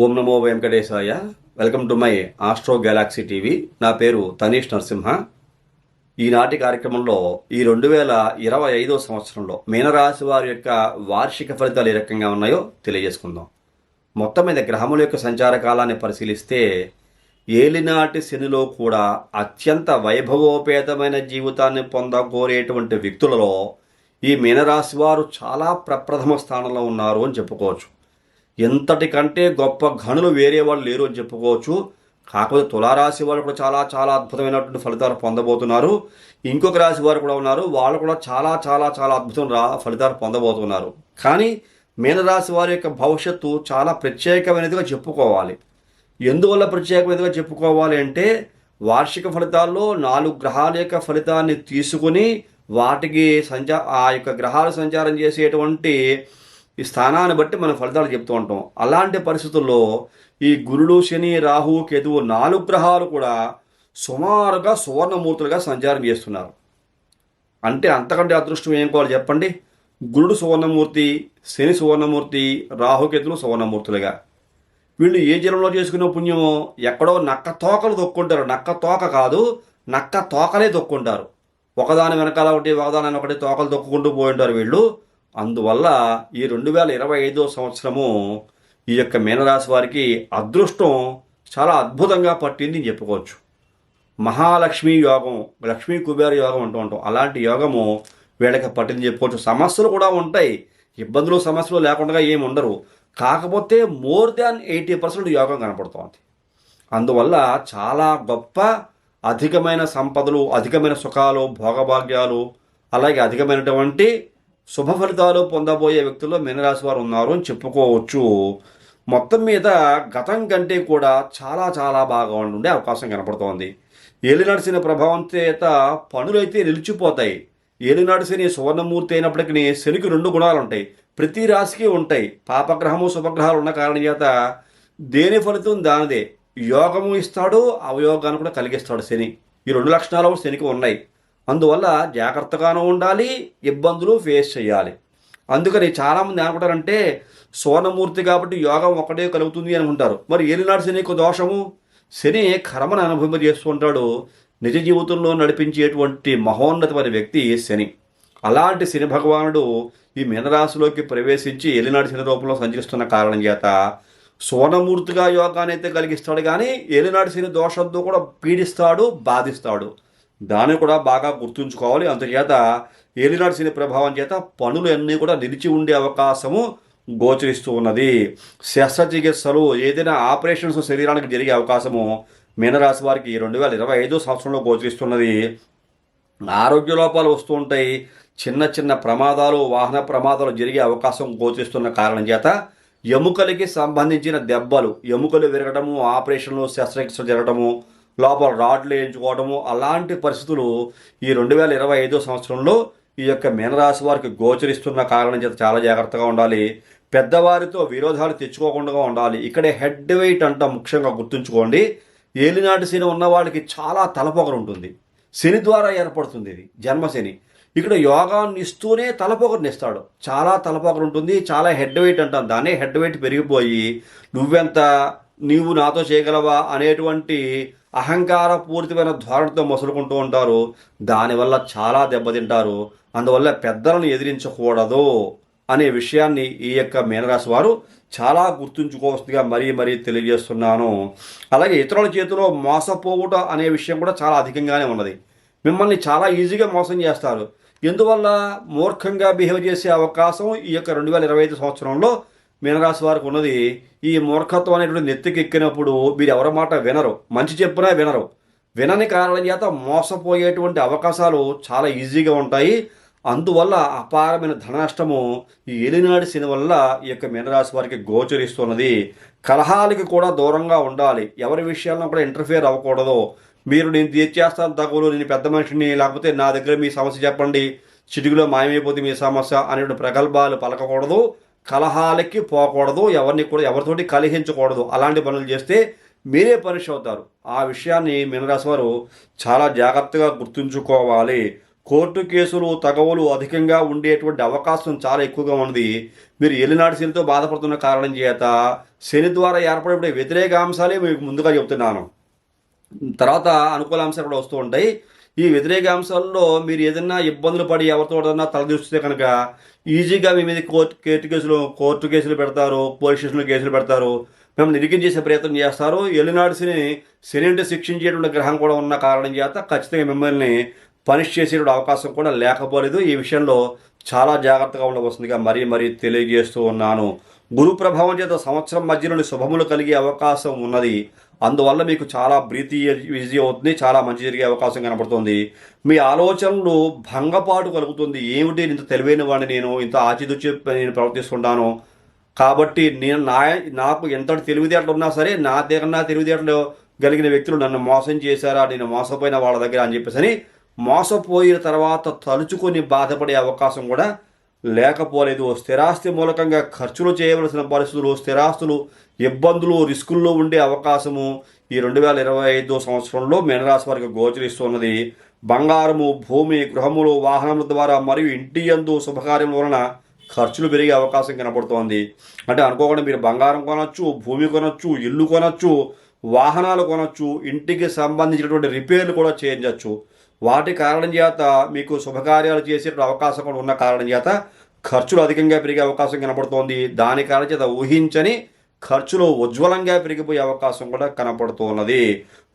ఓం నమో వెంకటేశాయ. Welcome to my astro galaxy TV. నా పేరు తనీష్ నరసింహ. ఈనాటి కార్యక్రమంలో ఈ 2025 సంవత్సరంలో మీనరాశి వారి యొక్క వార్షిక ఫలితాలు ఏ రకంగా ఉన్నాయో తెలియజేసుకుందాం. మొత్తం మీద గ్రహముల యొక్క సంచార కాలాన్ని పరిశీలిస్తే ఏలినాటి శనిలో కూడా అత్యంత వైభవోపేతమైన జీవితాన్ని పొందకోరేటువంటి వ్యక్తులలో ఈ మీనరాశి వారు చాలా ప్రప్రథమ స్థానంలో ఉన్నారు అని చెప్పుకోవచ్చు. ఎంతటి కంటే గొప్ప గనులు వేరే వాళ్ళు లేరు అని చెప్పుకోవచ్చు. కాకపోతే తులారాశి వాళ్ళు కూడా చాలా చాలా అద్భుతమైనటువంటి ఫలితాలు పొందబోతున్నారు. ఇంకొక రాశి వారు కూడా ఉన్నారు, వాళ్ళు కూడా చాలా చాలా చాలా ఫలితాలు పొందబోతున్నారు. కానీ మీనరాశి వారి యొక్క భవిష్యత్తు చాలా ప్రత్యేకమైనదిగా చెప్పుకోవాలి. ఎందువల్ల ప్రత్యేకమైనదిగా చెప్పుకోవాలి అంటే, వార్షిక ఫలితాల్లో 4 గ్రహాల యొక్క ఫలితాన్ని తీసుకుని వాటికి ఆ యొక్క గ్రహాలు సంచారం చేసేటువంటి ఈ స్థానాన్ని బట్టి మనం ఫలితాలు చెప్తూ ఉంటాం. అలాంటి పరిస్థితుల్లో ఈ గురుడు, శని, రాహు, కేతువు 4 గ్రహాలు కూడా సుమారుగా సువర్ణమూర్తులుగా సంచారం చేస్తున్నారు. అంటే అంతకంటే అదృష్టం ఏం కావాలి చెప్పండి? గురుడు సువర్ణమూర్తి, శని సువర్ణమూర్తి, రాహుకేతులు సువర్ణమూర్తులుగా. వీళ్ళు ఏ జలంలో చేసుకునే పుణ్యమో ఎక్కడో నక్క తోకలు తొక్కుంటారు. నక్క తోక కాదు, నక్క తోకలే తొక్కుంటారు. ఒకదాని వెనకాల ఒకటి, ఒకదాని ఒకటి తోకలు తొక్కుకుంటూ పోయి ఉంటారు వీళ్ళు. అందువల్ల ఈ 2025 సంవత్సరము ఈ యొక్క మీనరాశి వారికి అదృష్టం చాలా అద్భుతంగా పట్టింది అని చెప్పుకోవచ్చు. మహాలక్ష్మీ యోగం, లక్ష్మీ కుబేర యోగం అంటూ ఉంటాం. అలాంటి యోగము వీళ్ళకి పట్టింది చెప్పుకోవచ్చు. సమస్యలు కూడా ఉంటాయి, ఇబ్బందులు సమస్యలు లేకుండా ఏమి ఉండరు. కాకపోతే మోర్ దాన్ 80% యోగం కనపడుతోంది. అందువల్ల చాలా గొప్ప అధికమైన సంపదలు, అధికమైన సుఖాలు, భోగభాగ్యాలు, అలాగే అధికమైనటువంటి శుభ ఫలితాలు పొందబోయే వ్యక్తుల్లో మీనరాశి వారు ఉన్నారు అని చెప్పుకోవచ్చు. మొత్తం మీద గతం కంటే కూడా చాలా చాలా బాగా ఉండే అవకాశం కనపడుతోంది. ఏలినాటి శని ప్రభావం చేత పనులైతే నిలిచిపోతాయి. ఏలినాటి శని సువర్ణమూర్తి అయినప్పటికీ శనికి 2 గుణాలు ఉంటాయి, ప్రతి రాశికి ఉంటాయి. పాపగ్రహము శుభగ్రహాలు ఉన్న కారణం చేత దేని ఫలితం దానిదే. యోగము ఇస్తాడు, అవయోగాన్ని కూడా కలిగిస్తాడు శని. ఈ 2 లక్షణాలు శనికి ఉన్నాయి. అందువల్ల జాగ్రత్తగానే ఉండాలి, ఇబ్బందులు ఫేస్ చేయాలి. అందుకని చాలామంది అనుకుంటారంటే సువర్ణమూర్తి కాబట్టి యోగం ఒకటే కలుగుతుంది అనుకుంటారు. మరి ఏలినాటి శనికి దోషము? శని కర్మను అనుభవింపజేస్తూ ఉంటాడు. నిజ జీవితంలో నడిపించేటువంటి మహోన్నతమైన వ్యక్తి శని. అలాంటి శని భగవానుడు ఈ మీనరాశిలోకి ప్రవేశించి ఏలినాటి శని రూపంలో సంచరిస్తున్న కారణం చేత సువర్ణమూర్తిగా యోగాన్ని అయితే కలిగిస్తాడు, కానీ ఏలినాటి శని దోషంతో కూడా పీడిస్తాడు, బాధిస్తాడు. దాన్ని కూడా బాగా గుర్తుంచుకోవాలి. అందుచేత ఏలినాటి శని ప్రభావం చేత పనులు అన్నీ కూడా నిలిచి ఉండే అవకాశము గోచరిస్తూ ఉన్నది. శస్త్రచికిత్సలు, ఏదైనా ఆపరేషన్స్ శరీరానికి జరిగే అవకాశము మీనరాశి వారికి 2025 సంవత్సరంలో గోచరిస్తున్నది. ఆరోగ్య లోపాలు వస్తూ ఉంటాయి. చిన్న చిన్న ప్రమాదాలు, వాహన ప్రమాదాలు జరిగే అవకాశం గోచరిస్తున్న కారణం చేత ఎముకలకి సంబంధించిన దెబ్బలు, ఎముకలు విరగడము, ఆపరేషన్లు, శస్త్రచికిత్స జరగడము, లోపల రాడ్లు వేయించుకోవడము, అలాంటి పరిస్థితులు ఈ 2025 సంవత్సరంలో ఈ యొక్క మీనరాశి వారికి గోచరిస్తున్న కారణం చేత చాలా జాగ్రత్తగా ఉండాలి. పెద్దవారితో విరోధాలు తెచ్చుకోకుండా ఉండాలి. ఇక్కడే హెడ్ వెయిట్ అంటాం, ముఖ్యంగా గుర్తుంచుకోండి. ఏలినాటి శని ఉన్న వాళ్ళకి చాలా తలపొగరు ఉంటుంది. శని ద్వారా ఏర్పడుతుంది ఇది, జన్మశని. ఇక్కడ యోగాన్ని ఇస్తూనే తలపొగరుని ఇస్తాడు. చాలా తలపొగరు ఉంటుంది, చాలా హెడ్ వెయిట్ అంటాం. దాన్నే హెడ్ వెయిట్ పెరిగిపోయి నీవు నాతో చేయగలవా అనేటువంటి అహంకార పూరితమైన ధోరణితో మొసలుకుంటూ ఉంటారు. దానివల్ల చాలా దెబ్బతింటారు. అందువల్ల పెద్దలను ఎదిరించకూడదు అనే విషయాన్ని ఈ యొక్క మీనరాశి వారు చాలా గుర్తుంచుకోవచ్చుగా మరీ తెలియజేస్తున్నాను. అలాగే ఇతరుల చేతిలో మోసపోవుట అనే విషయం కూడా చాలా అధికంగానే ఉన్నది. మిమ్మల్ని చాలా ఈజీగా మోసం చేస్తారు. ఎందువల్ల? మూర్ఖంగా బిహేవ్ చేసే అవకాశం ఈ యొక్క 2025 సంవత్సరంలో మీనరాశి వారికి ఉన్నది. ఈ మూర్ఖత్వం అనేటువంటి నెత్తికెక్కినప్పుడు మీరు ఎవరి మాట వినరు, మంచి చెప్పినా వినరు. వినని కారణం చేత మోసపోయేటువంటి అవకాశాలు చాలా ఈజీగా ఉంటాయి. అందువల్ల అపారమైన ధన నష్టము ఈ ఏలినాటి శని వల్ల ఈ యొక్క మీనరాశి వారికి గోచరిస్తున్నది. కలహాలకి కూడా దూరంగా ఉండాలి. ఎవరి విషయాల్లో కూడా ఇంటర్ఫియర్ అవ్వకూడదు. మీరు నేను తీర్చేస్తాను తగులు, నేను పెద్ద మనిషిని, లేకపోతే నా దగ్గర మీ సమస్య చెప్పండి, చిటికలో మాయమైపోతే మీ సమస్య అనేటువంటి ప్రగల్భాలు పలకకూడదు. కలహాలకి పోకూడదు. ఎవరితోటి కలహించకూడదు. అలాంటి పనులు చేస్తే మీరే పనిష్ అవుతారు. ఆ విషయాన్ని మీనరాశి వారు చాలా జాగ్రత్తగా గుర్తుంచుకోవాలి. కోర్టు కేసులు తగవులు అధికంగా ఉండేటువంటి అవకాశం చాలా ఎక్కువగా ఉంది. మీరు ఏలినాటి శనితో బాధపడుతున్న కారణం చేత శని ద్వారా ఏర్పడే వ్యతిరేక అంశాలే మీకు ముందుగా చెప్తున్నాను. తర్వాత అనుకూల అంశాలు కూడా వస్తూ ఉంటాయి. ఈ వ్యతిరేక అంశాల్లో మీరు ఏదైనా ఇబ్బందులు పడి ఎవరితోటన్నా తలదూస్తే కనుక ఈజీగా మీ మీద కోర్టు కేసులు పెడతారు, పోలీస్ స్టేషన్లో కేసులు పెడతారు, మిమ్మల్ని ఇరికించేసే ప్రయత్నం చేస్తారు. ఎల్లినాడు శని అంటే శిక్షించేటువంటి గ్రహం కూడా ఉన్న కారణం చేత ఖచ్చితంగా మిమ్మల్ని పనిష్ చేసేటువంటి అవకాశం కూడా లేకపోలేదు. ఈ విషయంలో చాలా జాగ్రత్తగా ఉండవలసిందిగా మరీ తెలియజేస్తూ ఉన్నాను. గురు ప్రభావం చేత సంవత్సరం మధ్యలోని శుభములు కలిగే అవకాశం ఉన్నది. అందువల్ల మీకు చాలా బ్రీత్ ఈజీ అవుతుంది, చాలా మంచి జరిగే అవకాశం కనపడుతుంది. మీ ఆలోచనలు భంగపాటు కలుగుతుంది. ఏమిటి ఇంత తెలివైన వాడిని, నేను ఇంత ఆచితూచి నేను ప్రవర్తిస్తుంటాను కాబట్టి నాకు ఎంతటి తెలివితేటలు ఉన్నా సరే నా దగ్గర తెలివితేటలు కలిగిన వ్యక్తులు నన్ను మోసం చేశారా, నేను మోసపోయిన వాళ్ళ దగ్గర అని చెప్పేసి మోసపోయిన తర్వాత తలుచుకొని బాధపడే అవకాశం కూడా లేకపోలేదు. స్థిరాస్తి మూలకంగా ఖర్చులు చేయవలసిన పరిస్థితులు, స్థిరాస్తులు ఇబ్బందులు, రిస్కుల్లో ఉండే అవకాశము ఈ 2025 సంవత్సరంలో మీనరాశి వారికి గోచరిస్తున్నది. బంగారము, భూమి, గృహములు, వాహనముల ద్వారా మరియు ఇంటి యందు శుభకార్యముల వలన ఖర్చులు పెరిగే అవకాశం కనపడుతోంది. అంటే అనుకోకుండా మీరు బంగారం కొనవచ్చు, భూమి కొనవచ్చు, ఇల్లు కొనవచ్చు, వాహనాలు కొనవచ్చు, ఇంటికి సంబంధించినటువంటి రిపేర్లు కూడా చేయించవచ్చు. వాటి కారణం చేత మీకు శుభకార్యాలు చేసే అవకాశం కూడా ఉన్న కారణం చేత ఖర్చులు అధికంగా పెరిగే అవకాశం కనపడుతోంది. దాని కారణం చేత ఊహించని ఖర్చులు ఉజ్వలంగా పెరిగిపోయే అవకాశం కూడా కనపడుతున్నది.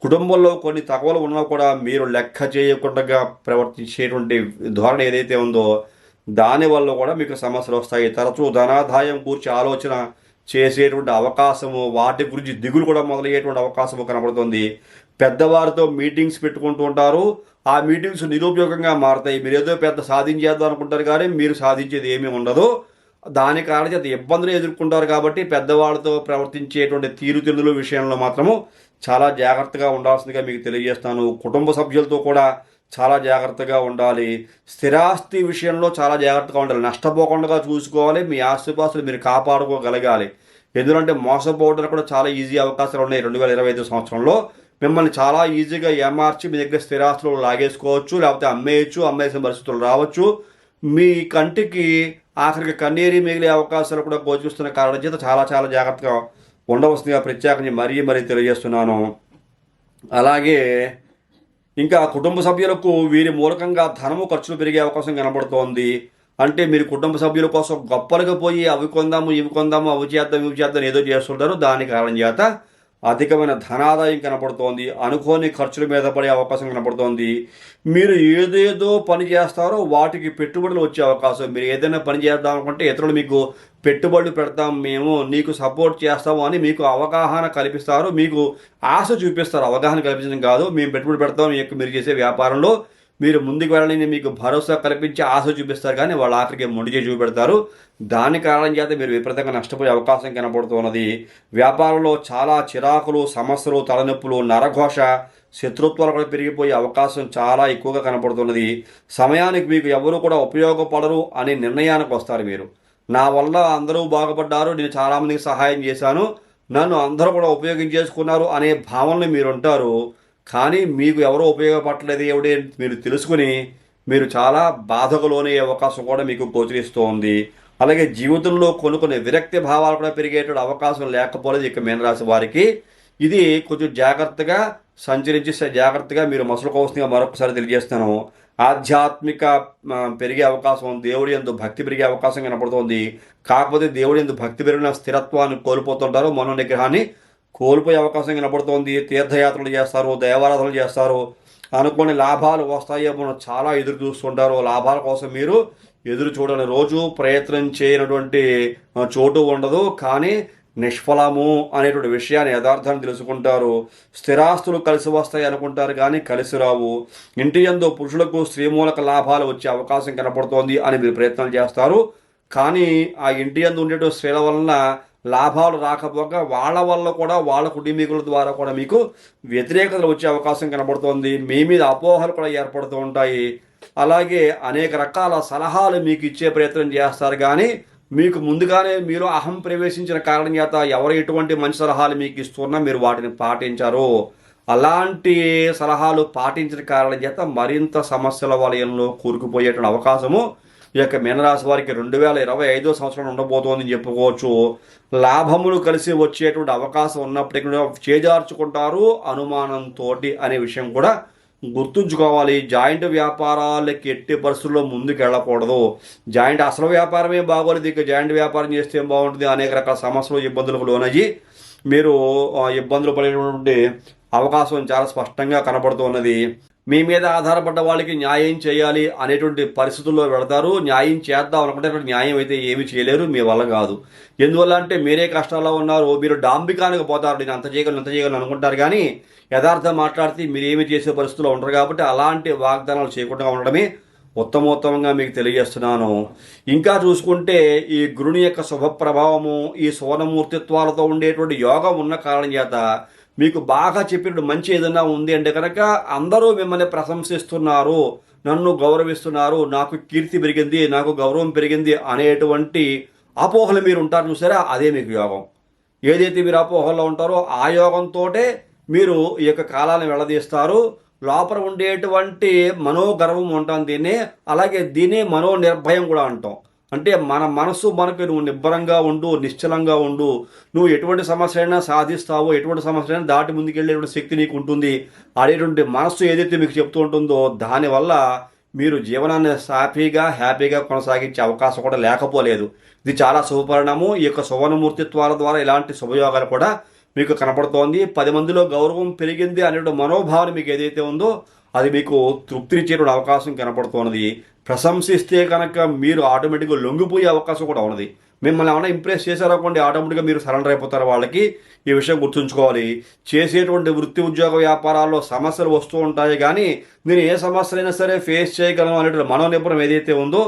కుటుంబంలో కొన్ని తగవలు ఉన్నా కూడా మీరు లెక్క చేయకుండా ప్రవర్తించేటువంటి ధోరణి ఏదైతే ఉందో దానివల్ల కూడా మీకు సమస్యలు వస్తాయి. తరచూ ధనాదాయం గురించి ఆలోచన చేసేటువంటి అవకాశము, వాటి గురించి దిగులు కూడా మొదలయ్యేటువంటి అవకాశము కనబడుతుంది. పెద్దవారితో మీటింగ్స్ పెట్టుకుంటూ ఉంటారు. ఆ మీటింగ్స్ నిరుపయోగంగా మారుతాయి. మీరు ఏదో పెద్ద సాధించేద్దాం అనుకుంటారు కానీ మీరు సాధించేది ఏమీ ఉండదు. దాని కారణం చేత ఇబ్బందులు ఎదుర్కొంటారు. కాబట్టి పెద్దవాళ్ళతో ప్రవర్తించేటువంటి తీరుతెన్నుల విషయంలో మాత్రము చాలా జాగ్రత్తగా ఉండాల్సిందిగా మీకు తెలియజేస్తాను. కుటుంబ సభ్యులతో కూడా చాలా జాగ్రత్తగా ఉండాలి. స్థిరాస్తి విషయంలో చాలా జాగ్రత్తగా ఉండాలి. నష్టపోకుండా చూసుకోవాలి. మీ ఆస్తిపాస్తులు మీరు కాపాడుకోగలగాలి. ఎందుకంటే మోసపోవడానికి కూడా చాలా ఈజీ అవకాశాలు ఉన్నాయి. 2025 సంవత్సరంలో మిమ్మల్ని చాలా ఈజీగా ఏమార్చి మీ దగ్గర స్థిరాస్తులు లాగేసుకోవచ్చు, లేకపోతే అమ్మేయచ్చు, అమ్మేసిన పరిస్థితులు రావచ్చు. మీ కంటికి ఆఖరికి కన్నీరు మిగిలే అవకాశాలు కూడా గోచరిస్తున్న కారణం చేత చాలా జాగ్రత్తగా ఉండవలసిందిగా ప్రత్యేకించి మరీ తెలియజేస్తున్నాను. అలాగే ఇంకా కుటుంబ సభ్యులకు వీరి మూలకంగా ధనము ఖర్చులు పెరిగే అవకాశం కనబడుతోంది. అంటే మీరు కుటుంబ సభ్యుల కోసం గొప్పలుగా పోయి అవి కొందాము, ఇవి కొందాము, అవి చేద్దాం ఏదో చేస్తుంటారు. దాని కారణం చేత అధికమైన ధనాదాయం కనపడుతోంది. అనుకోని ఖర్చుల మీద పడే అవకాశం కనపడుతోంది. మీరు ఏదేదో పని చేస్తారో వాటికి పెట్టుబడులు వచ్చే అవకాశం. మీరు ఏదైనా పని చేద్దాం అనుకుంటే ఇతరులు మీకు పెట్టుబడులు పెడతాం, మేము నీకు సపోర్ట్ చేస్తాము అని మీకు అవగాహన కల్పిస్తారు, మీకు ఆశ చూపిస్తారు. అవగాహన కల్పించడం కాదు, మేము పెట్టుబడి పెడతాం మీరు చేసే వ్యాపారంలో మీరు ముందుకు వెళ్ళని మీకు భరోసా కల్పించి ఆశ చూపిస్తారు, కానీ వాళ్ళు ఆఖరికి మొండిగా చూపెడతారు. దాని కారణం చేత మీరు విపరీతంగా నష్టపోయే అవకాశం కనబడుతున్నది. వ్యాపారంలో చాలా చిరాకులు, సమస్యలు, తలనొప్పులు, నరఘోష, శత్రుత్వాలు కూడా పెరిగిపోయే అవకాశం చాలా ఎక్కువగా కనపడుతున్నది. సమయానికి మీకు ఎవరు కూడా ఉపయోగపడరు అనే నిర్ణయానికి వస్తారు. మీరు నా వల్ల అందరూ బాగుపడ్డారు, నేను చాలామందికి సహాయం చేశాను, నన్ను అందరూ కూడా ఉపయోగించేసుకున్నారు అనే భావనలు మీరు ఉంటారు. కానీ మీకు ఎవరో ఉపయోగపడలేదు ఎవడే మీరు తెలుసుకుని మీరు చాలా బాధకు లోనయ్యే అవకాశం కూడా మీకు గోచరిస్తూ ఉంది. అలాగే జీవితంలో కొన్ని విరక్తి భావాలు కూడా పెరిగేటువంటి అవకాశం లేకపోలేదు ఇక మీనరాశి వారికి. ఇది కొంచెం జాగ్రత్తగా సంచరించి జాగ్రత్తగా మీరు మసలుకోవాల్సిందిగా మరొకసారి తెలియజేస్తాను. ఆధ్యాత్మిక పెరిగే అవకాశం, దేవుడి యందు భక్తి పెరిగే అవకాశం కనపడుతోంది. కాకపోతే దేవుడి యందు భక్తి పెరిగిన స్థిరత్వాన్ని కోల్పోతుంటారు, మనోనిగ్రహాన్ని కోల్పోయే అవకాశం కనబడుతోంది. తీర్థయాత్రలు చేస్తారు, దేవారాధనలు చేస్తారు, అనుకోని లాభాలు వస్తాయో మనం చాలా ఎదురు చూస్తుంటారు. లాభాల కోసం మీరు ఎదురు చూడని రోజు, ప్రయత్నం చేయనటువంటి చోటు ఉండదు. కానీ నిష్ఫలము అనేటువంటి విషయాన్ని యథార్థాన్ని తెలుసుకుంటారు. స్థిరాస్తులు కలిసి వస్తాయి అనుకుంటారు కానీ కలిసి రావు. ఇంటి యందు పురుషులకు స్త్రీ మూలక లాభాలు వచ్చే అవకాశం కనపడుతోంది అని మీరు ప్రయత్నాలు చేస్తారు. కానీ ఆ ఇంటి యందు ఉండేటువంటి స్త్రీల వలన లాభాలు రాకపోగా వాళ్ళ వల్ల కూడా వాళ్ళ కుటుంబీకుల ద్వారా కూడా మీకు వ్యతిరేకతలు వచ్చే అవకాశం కనబడుతోంది. మీ మీద అపోహలు కూడా ఏర్పడుతూ ఉంటాయి. అలాగే అనేక రకాల సలహాలు మీకు ఇచ్చే ప్రయత్నం చేస్తారు కానీ మీకు ముందుగానే మీరు అహం ప్రవేశించిన కారణం చేత ఎవరు ఎటువంటి మంచి సలహాలు మీకు ఇస్తున్నా మీరు వాటిని పాటించారు. అలాంటి సలహాలు పాటించిన కారణం చేత మరింత సమస్యల వలయంలో కూరుకుపోయేటువంటి అవకాశము ఈ యొక్క మీనరాశి వారికి 2025 సంవత్సరం ఉండబోతోందని చెప్పుకోవచ్చు. లాభములు కలిసి వచ్చేటువంటి అవకాశం ఉన్నప్పటికీ కూడా చేజార్చుకుంటారు అనుమానంతో అనే విషయం కూడా గుర్తుంచుకోవాలి. జాయింట్ వ్యాపారాలకి ఎట్టి పరిస్థితుల్లో ముందుకు వెళ్ళకూడదు. జాయింట్ అసలు వ్యాపారమే బాగోలేదు, ఇక జాయింట్ వ్యాపారం చేస్తే ఏం బాగుంటుంది, అనేక రకాల సమస్యలు ఇబ్బందులకు లోనయ్యి మీరు ఇబ్బందులు పడేటువంటి అవకాశం చాలా స్పష్టంగా కనబడుతున్నది. మీ మీద ఆధారపడ్డ వాళ్ళకి న్యాయం చేయాలి అనేటువంటి పరిస్థితుల్లో వెళతారు. న్యాయం చేద్దాం అనుకుంటే న్యాయం అయితే ఏమీ చేయలేరు, మీ వల్ల కాదు. ఎందువల్ల అంటే మీరే కష్టాల్లో ఉన్నారు, మీరు డాంబికానికి పోతారు, నేను అంత చేయగలను అనుకుంటారు. కానీ యథార్థం మాట్లాడితే మీరు ఏమి చేసే పరిస్థితుల్లో ఉండరు. కాబట్టి అలాంటి వాగ్దానాలు చేయకుండా ఉండడమే ఉత్తమోత్తమంగా మీకు తెలియజేస్తున్నాను. ఇంకా చూసుకుంటే ఈ గురుని యొక్క శుభ ప్రభావము, ఈ సువర్ణమూర్తిత్వాలతో ఉండేటువంటి యోగం ఉన్న కారణం చేత మీకు బాగా చెప్పినట్టు మంచి ఏదైనా ఉంది అంటే కనుక అందరూ మిమ్మల్ని ప్రశంసిస్తున్నారు, నన్ను గౌరవిస్తున్నారు, నాకు కీర్తి పెరిగింది, నాకు గౌరవం పెరిగింది అనేటువంటి అపోహలు మీరు ఉంటారు చూసారా, అదే మీకు యోగం. ఏదైతే మీరు అపోహల్లో ఉంటారో ఆ యోగంతో మీరు ఈ యొక్క కాలాన్ని వెళ్ళదీస్తారు. లోపల ఉండేటువంటి మనోగర్వం ఉంటాం దీన్నే, అలాగే దీన్నే మనోనిర్భయం కూడా అంటాం. అంటే మన మనసు మనకు నువ్వు నిబ్బరంగా ఉండు, నిశ్చలంగా ఉండు, నువ్వు ఎటువంటి సమస్య అయినా సాధిస్తావో, ఎటువంటి సమస్య అయినా దాటి ముందుకెళ్ళేటువంటి శక్తి నీకు ఉంటుంది అనేటువంటి మనస్సు ఏదైతే మీకు చెప్తూ ఉంటుందో దానివల్ల మీరు జీవనాన్ని హ్యాపీగా కొనసాగించే అవకాశం కూడా లేకపోలేదు. ఇది చాలా శుభపరిణామం. ఈ యొక్క సువర్ణమూర్తిత్వాల ద్వారా ఇలాంటి శుభయోగాలు కూడా మీకు కనపడుతోంది. 10 మందిలో గౌరవం పెరిగింది అనే మనోభావన మీకు ఏదైతే ఉందో అది మీకు తృప్తినిచ్చేటువంటి అవకాశం కనపడుతున్నది. ప్రశంసిస్తే కనుక మీరు ఆటోమేటిక్గా లొంగిపోయే అవకాశం కూడా ఉన్నది. మిమ్మల్ని ఏమైనా ఇంప్రెస్ చేశారనుకోండి, ఆటోమేటిక్గా మీరు సరెండర్ అయిపోతారు వాళ్ళకి. ఈ విషయం గుర్తుంచుకోవాలి. చేసేటువంటి వృత్తి ఉద్యోగ వ్యాపారాల్లో సమస్యలు వస్తూ ఉంటాయి, కానీ నేను ఏ సమస్యలైనా సరే ఫేస్ చేయగలను అనేటువంటి మనోనిబ్బరం ఏదైతే ఉందో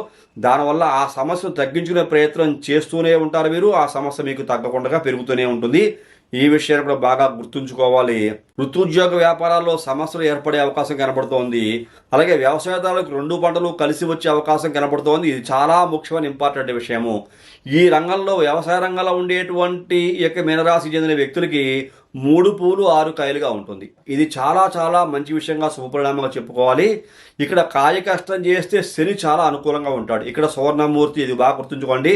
దానివల్ల ఆ సమస్యను తగ్గించుకునే ప్రయత్నం చేస్తూనే ఉంటారు మీరు. ఆ సమస్య మీకు తగ్గకుండా పెరుగుతూనే ఉంటుంది. ఈ విషయాన్ని కూడా బాగా గుర్తుంచుకోవాలి. వృత్తుద్యోగ వ్యాపారాల్లో సమస్యలు ఏర్పడే అవకాశం కనబడుతోంది. అలాగే వ్యవసాయదారులకు 2 పంటలు కలిసి వచ్చే అవకాశం కనబడుతోంది. ఇది చాలా ముఖ్యమైన ఇంపార్టెంట్ విషయము. ఈ రంగంలో వ్యవసాయ రంగంలో ఉండేటువంటి ఈ యొక్క మీనరాశి చెందిన వ్యక్తులకి 3 పూలు 6 కాయలుగా ఉంటుంది. ఇది చాలా మంచి విషయంగా శుభపరిణామంగా చెప్పుకోవాలి. ఇక్కడ కాయ కష్టం చేస్తే శని చాలా అనుకూలంగా ఉంటాడు. ఇక్కడ సువర్ణమూర్తి, ఇది బాగా గుర్తుంచుకోండి.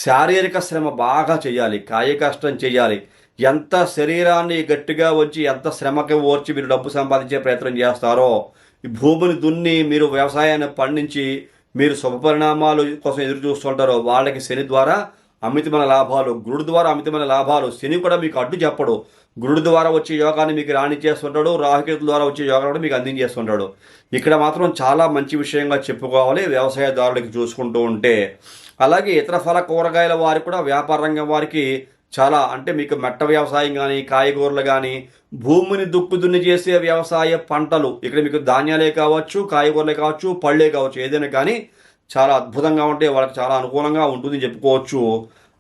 శారీరక శ్రమ బాగా చేయాలి, కాయ కష్టం చేయాలి. ఎంత శరీరాన్ని గట్టిగా వచ్చి ఎంత శ్రమకి ఓర్చి మీరు డబ్బు సంపాదించే ప్రయత్నం చేస్తారో, ఈ భూమిని దున్ని మీరు వ్యవసాయాన్ని పండించి మీరు శుభ పరిణామాలు కోసం ఎదురు చూస్తుంటారో వాళ్ళకి శని ద్వారా అమితమైన లాభాలు, గురుడు ద్వారా అమితమైన లాభాలు. శని కూడా మీకు అడ్డు చెప్పడు. గురుడు ద్వారా వచ్చే యోగాన్ని మీకు రాణించేస్తుంటాడు, రాహుకేతుల ద్వారా వచ్చే యోగాన్ని కూడా మీకు అందించేస్తుంటాడు. ఇక్కడ మాత్రం చాలా మంచి విషయంగా చెప్పుకోవాలి వ్యవసాయదారులకి చూసుకుంటూ ఉంటే. అలాగే ఇతర ఫల కూరగాయల వారికి కూడా వ్యాపార రంగం వారికి చాలా, అంటే మీకు మెట్ట వ్యవసాయం కానీ, కాయగూరలు కానీ, భూమిని దున్ని చేసే వ్యవసాయ పంటలు, ఇక్కడ మీకు ధాన్యాలే కావచ్చు, కాయగూరలే కావచ్చు, పళ్ళే కావచ్చు, ఏదైనా కానీ చాలా అద్భుతంగా ఉంటే వాళ్ళకి చాలా అనుకూలంగా ఉంటుందని చెప్పుకోవచ్చు.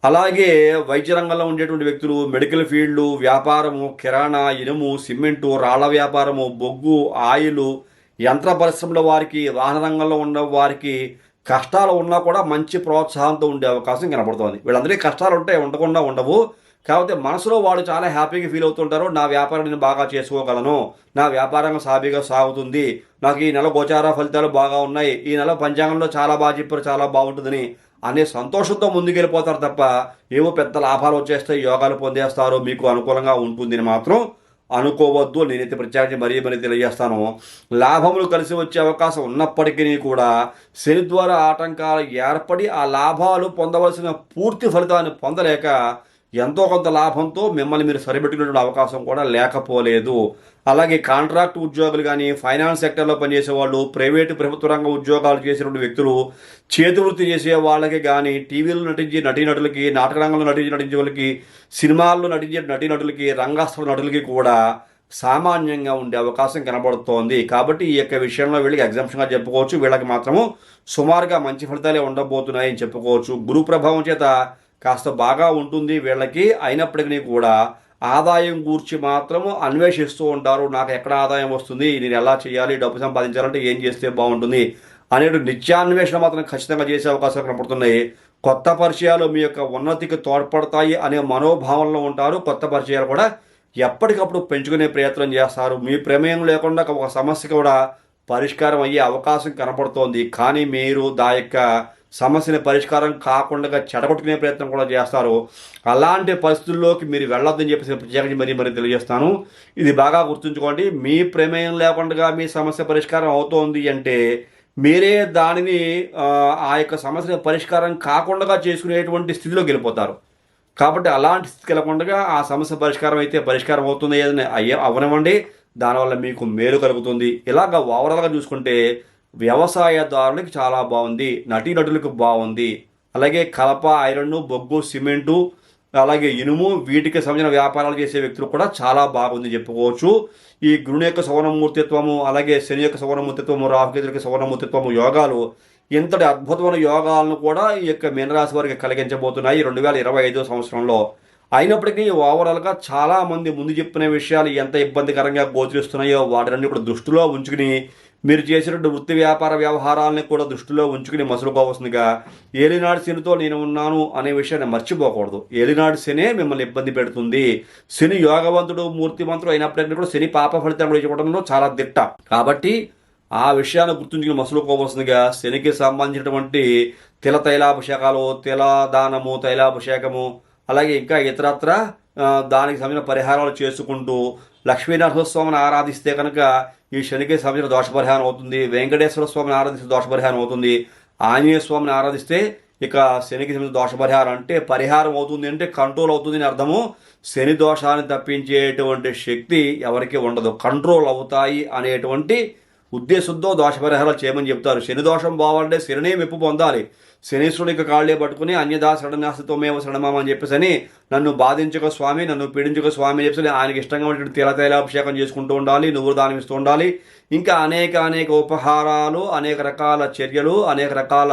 అలాగే వైద్య రంగంలో ఉండేటువంటి వ్యక్తులు, మెడికల్ ఫీల్డ్, వ్యాపారము, కిరాణా, ఇనుము, సిమెంటు, రాళ్ల వ్యాపారము, బొగ్గు, ఆయిలు, యంత్ర పరిశ్రమల వారికి, వాహన రంగంలో ఉన్న వారికి కష్టాలు ఉన్నా కూడా మంచి ప్రోత్సాహంతో ఉండే అవకాశం కనబడుతుంది. వీళ్ళందరికీ కష్టాలు ఉంటాయి, ఉండకుండా ఉండవు. కాకపోతే మనసులో వాళ్ళు చాలా హ్యాపీగా ఫీల్ అవుతుంటారు. నా వ్యాపారం నేను బాగా చేసుకోగలను, నా వ్యాపారం సాఫీగా సాగుతుంది, నాకు ఈ నెల గోచార ఫలితాలు బాగా ఉన్నాయి, ఈ నెల పంచాంగంలో చాలా బాగా చెప్పారు, చాలా బాగుంటుందని అనే సంతోషంతో ముందుకెళ్ళిపోతారు తప్ప ఏవో పెద్ద లాభాలు వచ్చేస్తాయి, యోగాలు పొందేస్తారు, మీకు అనుకూలంగా ఉంటుందని మాత్రం అనుకోవద్దు. నేనైతే ప్రత్యేకించి మరీ తెలియజేస్తాను. లాభములు కలిసి వచ్చే అవకాశం ఉన్నప్పటికీ కూడా శని ద్వారా ఆటంకాలు ఏర్పడి ఆ లాభాలు పొందవలసిన పూర్తి ఫలితాన్ని పొందలేక ఎంతో కొంత లాభంతో మిమ్మల్ని మీరు సరిపెట్టుకునే అవకాశం కూడా లేకపోలేదు. అలాగే కాంట్రాక్ట్ ఉద్యోగులు కానీ, ఫైనాన్స్ సెక్టర్లో పనిచేసే వాళ్ళు, ప్రైవేటు ప్రభుత్వ రంగ ఉద్యోగాలు చేసినటువంటి వ్యక్తులు, చేతి వృత్తి చేసే వాళ్ళకి కానీ, టీవీలో నటించే నటీనటులకి, నాటక రంగంలో నటించే వాళ్ళకి, సినిమాల్లో నటించే నటీనటులకి, రంగస్థల నటులకి కూడా సామాన్యంగా ఉండే అవకాశం కనబడుతోంది. కాబట్టి ఈ యొక్క విషయంలో వీళ్ళకి ఎగ్జామ్షన్గా చెప్పుకోవచ్చు. వీళ్ళకి మాత్రము సుమారుగా మంచి ఫలితాలే ఉండబోతున్నాయని చెప్పుకోవచ్చు. గురు ప్రభావం చేత కాస్త బాగా ఉంటుంది వీళ్ళకి. అయినప్పటికీ కూడా ఆదాయం గూర్చి మాత్రము అన్వేషిస్తూ ఉంటారు. నాకు ఎక్కడ ఆదాయం వస్తుంది, నేను ఎలా చేయాలి, డబ్బు సంపాదించాలంటే ఏం చేస్తే బాగుంటుంది అనేటు నిత్యాన్వేషణ మాత్రం ఖచ్చితంగా చేసే అవకాశాలు కనపడుతున్నాయి. కొత్త పరిచయాలు మీ యొక్క ఉన్నతికి తోడ్పడతాయి అనే మనోభావంలో ఉంటారు. కొత్త పరిచయాలు కూడా ఎప్పటికప్పుడు పెంచుకునే ప్రయత్నం చేస్తారు. మీ ప్రమేయం లేకుండా ఒక సమస్య కూడా పరిష్కారం అయ్యే అవకాశం కనపడుతోంది. కానీ మీరు యొక్క సమస్యని పరిష్కారం కాకుండా చెడగొట్టుకునే ప్రయత్నం కూడా చేస్తారు. అలాంటి పరిస్థితుల్లోకి మీరు వెళ్ళొద్దని చెప్పేసి ప్రత్యేకించి మరీ తెలియజేస్తాను. ఇది బాగా గుర్తుంచుకోండి. మీ ప్రమేయం లేకుండా మీ సమస్య పరిష్కారం అవుతోంది అంటే మీరే దానిని ఆ యొక్క సమస్య పరిష్కారం కాకుండా చేసుకునేటువంటి స్థితిలోకి వెళ్ళిపోతారు. కాబట్టి అలాంటి స్థితికి వెళ్ళకుండా ఆ సమస్య పరిష్కారం అయితే పరిష్కారం అవుతుంది ఏదని అవనివ్వండి. దానివల్ల మీకు మేలు కలుగుతుంది. ఇలాగ ఓవరాల్గా చూసుకుంటే వ్యవసాయదారులకి చాలా బాగుంది, నటీనటులకు బాగుంది. అలాగే కలప, ఐరన్, బొగ్గు, సిమెంటు, అలాగే ఇనుము వీటికి సంబంధించిన వ్యాపారాలు చేసే వ్యక్తులు కూడా చాలా బాగుంది చెప్పుకోవచ్చు. ఈ గురుని యొక్క సౌరమూర్తిత్వము, అలాగే శని యొక్క సౌరమూర్తిత్వము, రాహుకేతుల యొక్క సౌరమూర్తిత్వము యోగాలు ఇంతటి అద్భుతమైన యోగాలను కూడా ఈ యొక్క మీనరాశి వారికి కలిగించబోతున్నాయి 2025 సంవత్సరంలో. అయినప్పటికీ ఓవరాల్గా చాలామంది ముందు చెప్పిన విషయాలు ఎంత ఇబ్బందికరంగా గోచరిస్తున్నాయో వాటిని కూడా దృష్టిలో ఉంచుకుని మీరు చేసినటువంటి వృత్తి వ్యాపార వ్యవహారాలని కూడా దృష్టిలో ఉంచుకుని మసులుకోవాల్సిందిగా ఏలినాడు శనితో నేను ఉన్నాను అనే విషయాన్ని మర్చిపోకూడదు. ఏలినాడు శనే మిమ్మల్ని ఇబ్బంది పెడుతుంది. శని యోగవంతుడు మూర్తిమంతుడు అయినప్పటికీ కూడా శని పాప ఫలితం కూడా ఇవ్వడంలో చాలా దిట్ట. కాబట్టి ఆ విషయాన్ని గుర్తుంచుకుని మసులుకోవాల్సిందిగా శనికి సంబంధించినటువంటి తిల తైలాభిషేకాలు, తిల దానము, తైలాభిషేకము, అలాగే ఇంకా ఇతరత్ర దానికి సంబంధించిన పరిహారాలు చేసుకుంటూ లక్ష్మీనరసింహస్వామిని ఆరాధిస్తే కనుక ఈ శనికి సంబంధించిన దోష పరిహారం అవుతుంది. వెంకటేశ్వర స్వామిని ఆరాధిస్తే దోష పరిహారం అవుతుంది. ఆంజనేయ స్వామిని ఆరాధిస్తే ఇక శనికి సంబంధించిన దోష పరిహారం అంటే పరిహారం అవుతుంది అంటే కంట్రోల్ అవుతుంది అని అర్థము. శని దోషాన్ని తప్పించేటువంటి శక్తి ఎవరికి ఉండదు, కంట్రోల్ అవుతాయి అనేటువంటి ఉద్దేశంతో దోష పరిహారాలు చేయమని చెప్తారు. శని దోషం బావాలంటే శనినే మెప్పు పొందాలి. శనీశ్వరుడికి కాళ్ళే పట్టుకుని అన్యదా శరణాస్తిత్వమేవ శరణమామ అని చెప్పేసి నన్ను బాధించక స్వామి, నన్ను పీడించక స్వామి అని చెప్పేసి ఆయనకి ఇష్టంగా ఉన్నటువంటి తైలాభిషేకం చేసుకుంటూ ఉండాలి, నువ్వు దానం ఇస్తూ ఉండాలి. ఇంకా అనేక ఉపహారాలు, అనేక రకాల చర్యలు, అనేక రకాల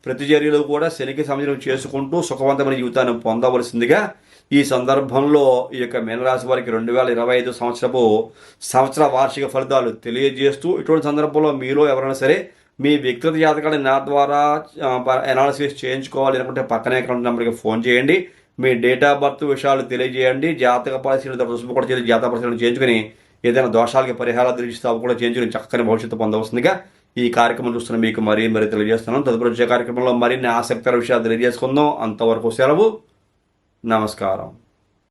ప్రతిచర్యలు కూడా శనికి సంబంధించి చేసుకుంటూ సుఖవంతమైన జీవితాన్ని పొందవలసిందిగా ఈ సందర్భంలో ఈ యొక్క మీనరాశి వారికి 2025 సంవత్సర వార్షిక ఫలితాలు తెలియజేస్తూ, ఇటువంటి సందర్భంలో మీలో ఎవరైనా సరే మీ వ్యక్తిగత జాతకాన్ని నా ద్వారా అనాలిసిస్ చేయించుకోవాలి అనుకుంటే పక్కనే అకౌంట్ నెంబర్కి ఫోన్ చేయండి. మీ డేట్ ఆఫ్ బర్త్ విషయాలు తెలియజేయండి. జాతక పరిశీలన రుసుము కూడా చేసి జాతక పరిశీలన చేయించుకుని ఏదైనా దోషాలకి పరిహారాలు తెలిస్తే అవి కూడా చేయించుకుని చక్కని భవిష్యత్తు పొందవలసిందిగా ఈ కార్యక్రమం చూస్తున్న మీకు మరీ తెలియజేస్తున్నాను. తదుపరి వచ్చే కార్యక్రమంలో మరిన్ని ఆసక్తికర విషయాలు తెలియజేసుకుందాం. అంతవరకు సెలవు. నమస్కారం.